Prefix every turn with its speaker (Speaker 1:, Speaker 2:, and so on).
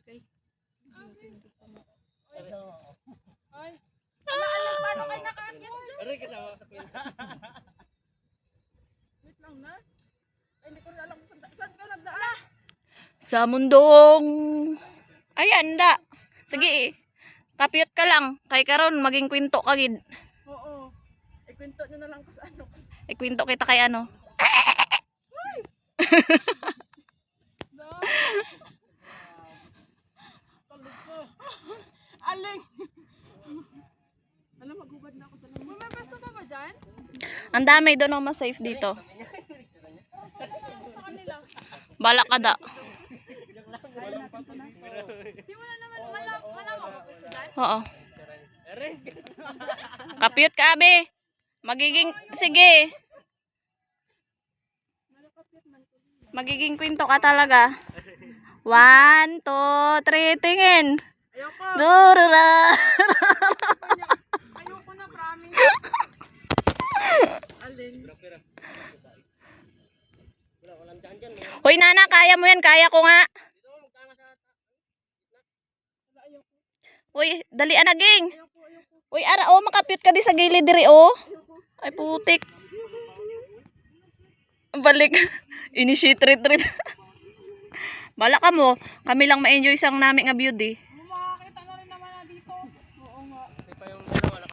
Speaker 1: kay. Ay. Alam paano kayo nakaakyat dyan?
Speaker 2: Aray kasama sa kwento.
Speaker 1: Wait lang na. Ay, hindi ko na alam kung saan ka nagdaan.
Speaker 3: Sa mundong... Ayan, da. Sige, kapiyot ka lang. Kay karon maging kwento kagid.
Speaker 1: Oo. Ikwento nyo na lang ko sa ano.
Speaker 3: Ikwento kita kay ano.
Speaker 1: Aling! Alam, maghubad na ako sa naman. May pwesto pa ba dyan?
Speaker 3: Ang dami doon ako safe dito.
Speaker 1: Sa kanila.
Speaker 3: Balak ka da.
Speaker 1: Di mo na naman malaman ako pwesto dyan?
Speaker 3: Oo. Kapiyot ka, abe. Magiging... Sige. Magiging kwento ka talaga. 1, 2, 3, tingin.
Speaker 1: Ayoko.
Speaker 3: Durura.
Speaker 1: Ayoko na, promise. Aling.
Speaker 3: Hoy, nana, kaya mo yan. Kaya ko nga. Hoy, dali anaging. Hoy, ara, oh, makapiyot ka di sa gilid diri, oh. Ay, putik. Balik. Initiate retreat. Bala ka mo. Kami lang ma-enjoy sang namin nga beauty.